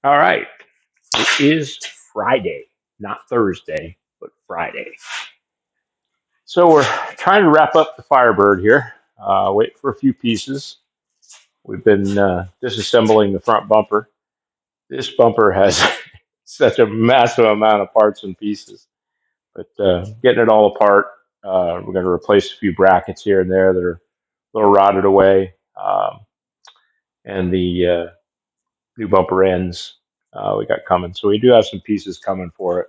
All right. It is Friday, not Thursday, but Friday. So we're trying to wrap up the Firebird here. Wait for a few pieces. We've been disassembling the front bumper. This bumper has such a massive amount of parts and pieces, but getting it all apart. We're going to replace a few brackets here and there that are a little rotted away, and the new bumper ends we got coming. So we do have some pieces coming for it.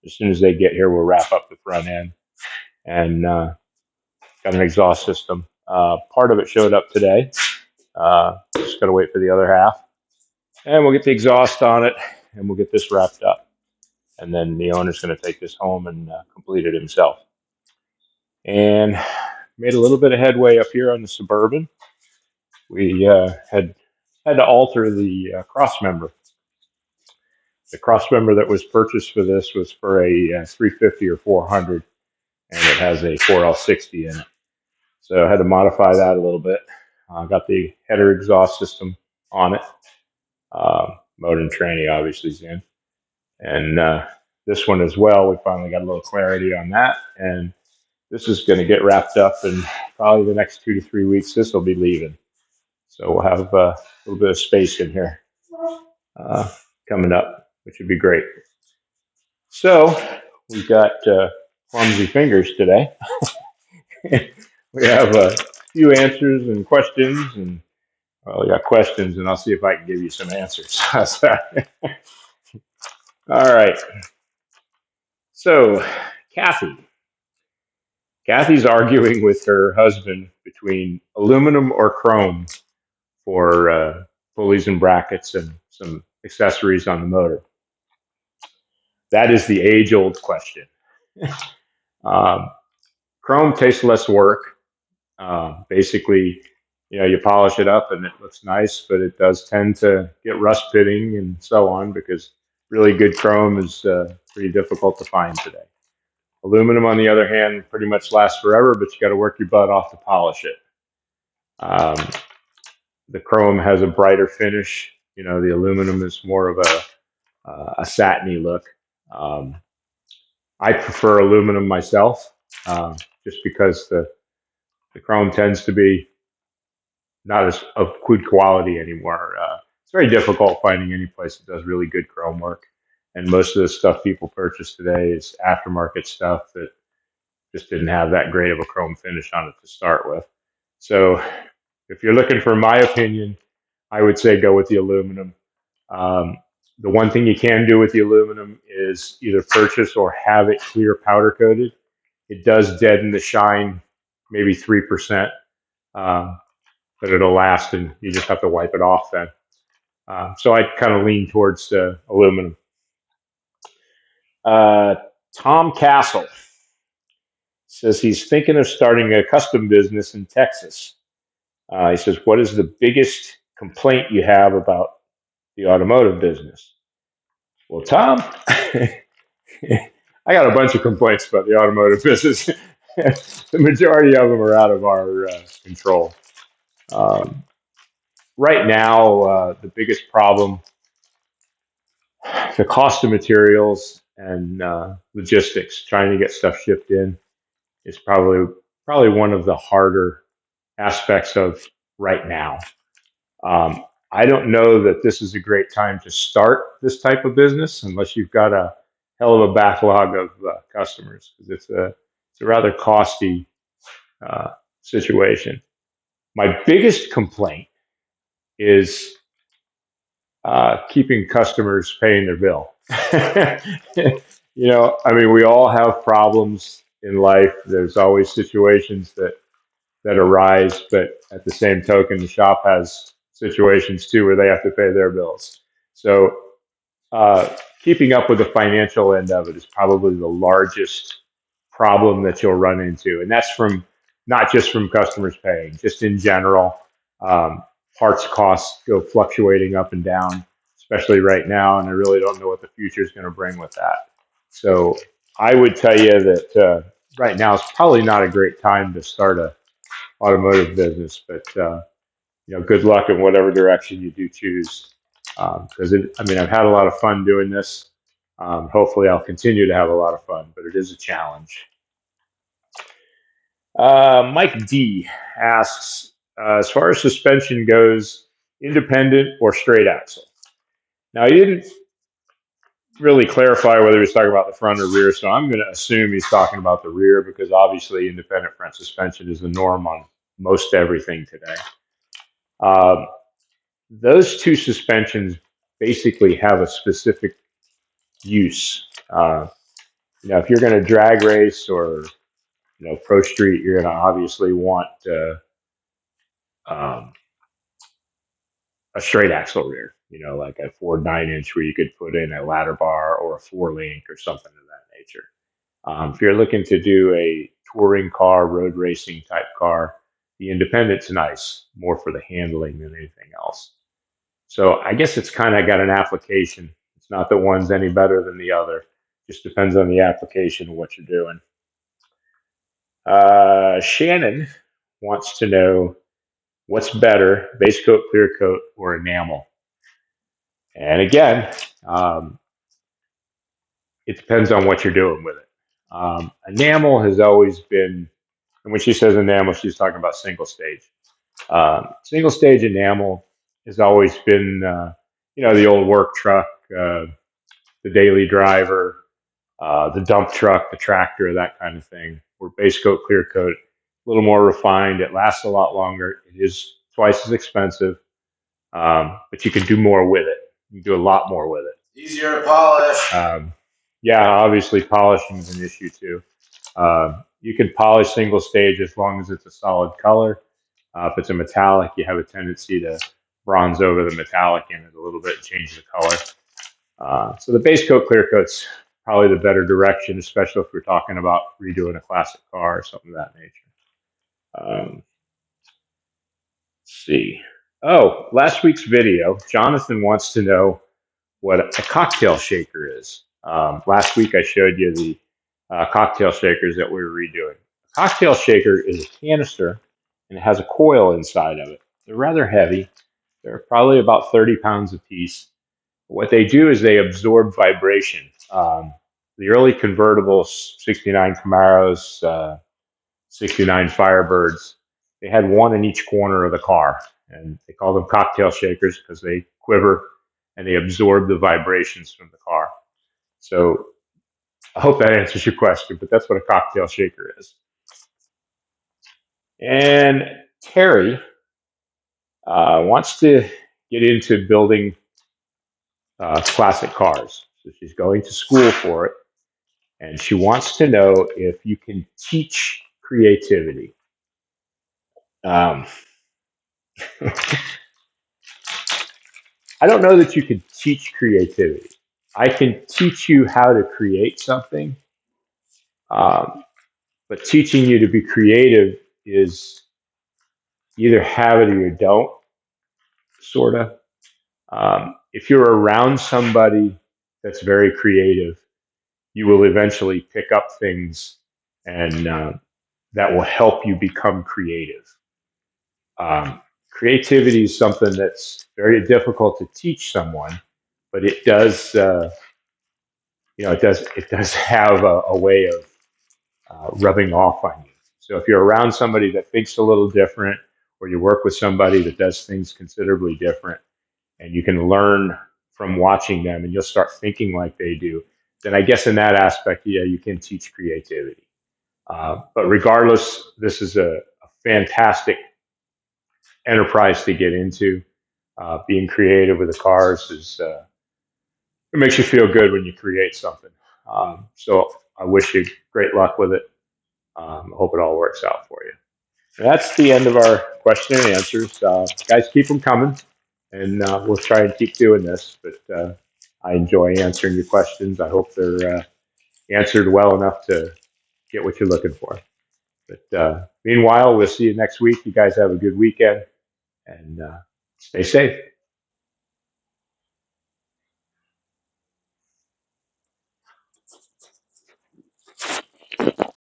As soon as they get here, we'll wrap up the front end and got an exhaust system. Part of it showed up today. Just got to wait for the other half, and we'll get the exhaust on it, and we'll get this wrapped up. And then the owner's going to take this home and complete it himself. And made a little bit of headway up here on the Suburban. We had to alter the cross member. The cross member that was purchased for this was for a 350 or 400, and it has a 4L60 in it. So I had to modify that a little bit. Got the header exhaust system on it. Mode and tranny obviously is in. And this one as well, we finally got a little clarity on that. And this is going to get wrapped up in probably the next 2 to 3 weeks. This will be leaving. So we'll have a little bit of space in here coming up, which would be great. So we've got clumsy fingers today. We have a few answers and questions, and well, we got questions, and I'll see if I can give you some answers. All right. So, Kathy's arguing with her husband between aluminum or chrome for pulleys and brackets and some accessories on the motor. That is the age-old question. um, Chrome takes less work. Basically, you polish it up and it looks nice, but it does tend to get rust pitting and so on because really good chrome is pretty difficult to find today. Aluminum, on the other hand, pretty much lasts forever, but you got to work your butt off to polish it. The chrome has a brighter finish. The aluminum is more of a satiny look. I prefer aluminum myself, just because the chrome tends to be not as of good quality anymore. It's very difficult finding any place that does really good chrome work. And most of the stuff people purchase today is aftermarket stuff that just didn't have that great of a chrome finish on it to start with. So if you're looking for my opinion, I would say go with the aluminum. The one thing you can do with the aluminum is either purchase or have it clear powder coated. It does deaden the shine, maybe 3%, but it'll last, and you just have to wipe it off then. So I kind of lean towards aluminum. Tom Castle says he's thinking of starting a custom business in Texas. He says, what is the biggest complaint you have about the automotive business? Well, Tom, I got a bunch of complaints about the automotive business. The majority of them are out of our control. Right now, the biggest problem, the cost of materials and logistics, trying to get stuff shipped in, is probably one of the harder aspects of right now. I don't know that this is a great time to start this type of business unless you've got a hell of a backlog of customers, because it's a rather costly situation. My biggest complaint is keeping customers paying their bill. We all have problems in life. There's always situations that arise, but at the same token, the shop has situations too where they have to pay their bills. So keeping up with the financial end of it is probably the largest problem that you'll run into. And that's from not just from customers paying, just in general. Parts costs go fluctuating up and down, especially right now, and I really don't know what the future is going to bring with that. So I would tell you that right now is probably not a great time to start a automotive business, but good luck in whatever direction you do choose. because I mean, I've had a lot of fun doing this. Hopefully, I'll continue to have a lot of fun, but it is a challenge. Mike D asks, as far as suspension goes, independent or straight axle? Now, he didn't really clarify whether he's talking about the front or rear, so I'm going to assume he's talking about the rear because obviously independent front suspension is the norm on most everything today. Um, those two suspensions basically have a specific use. If you're going to drag race or pro street, you're going to obviously want um, a straight axle rear. Like a Ford 9-inch where you could put in a ladder bar or a 4-link or something of that nature. If you're looking to do a touring car, road racing type car, the Independent's nice, more for the handling than anything else. So I guess it's kind of got an application. It's not that one's any better than the other. Just depends on the application of what you're doing. Shannon wants to know what's better, base coat, clear coat, or enamel. And again, it depends on what you're doing with it. Enamel has always been, and when she says enamel, she's talking about single stage. Single stage enamel has always been, the old work truck, the daily driver, the dump truck, the tractor, that kind of thing. Where base coat, clear coat, a little more refined. It lasts a lot longer. It is twice as expensive, but you can do more with it. You can do a lot more with it. Easier to polish. Yeah, obviously polishing is an issue too. You can polish single stage as long as it's a solid color. If it's a metallic, you have a tendency to bronze over the metallic in it a little bit and change the color. So the base coat, clear coat's probably the better direction, especially if we're talking about redoing a classic car or something of that nature. Let's see. Oh, last week's video, Jonathan wants to know what a cocktail shaker is. Last week I showed you the cocktail shakers that we were redoing. A cocktail shaker is a canister and it has a coil inside of it. They're rather heavy. They're probably about 30 pounds a piece. What they do is they absorb vibration. The early convertibles, 69 Camaros, 69 Firebirds, they had one in each corner of the car. And they call them cocktail shakers because they quiver and they absorb the vibrations from the car. So I hope that answers your question, but that's what a cocktail shaker is. And Terry wants to get into building classic cars. So she's going to school for it. And she wants to know if you can teach creativity. I don't know that you can teach creativity. I can teach you how to create something, but teaching you to be creative is either have it or you don't, sort of. If you're around somebody that's very creative, you will eventually pick up things and that will help you become creative. Creativity is something that's very difficult to teach someone, but it does, it does have a way of rubbing off on you. So if you're around somebody that thinks a little different, or you work with somebody that does things considerably different, and you can learn from watching them, and you'll start thinking like they do, then I guess in that aspect, yeah, you can teach creativity. But regardless, this is a fantastic enterprise to get into. Being creative with the cars is it makes you feel good when you create something. So I wish you great luck with it. I hope it all works out for you. And that's the end of our question and answers. Guys, keep them coming, and we'll try and keep doing this. But I enjoy answering your questions. I hope they're answered well enough to get what you're looking for. But meanwhile, we'll see you next week. You guys have a good weekend, and stay safe.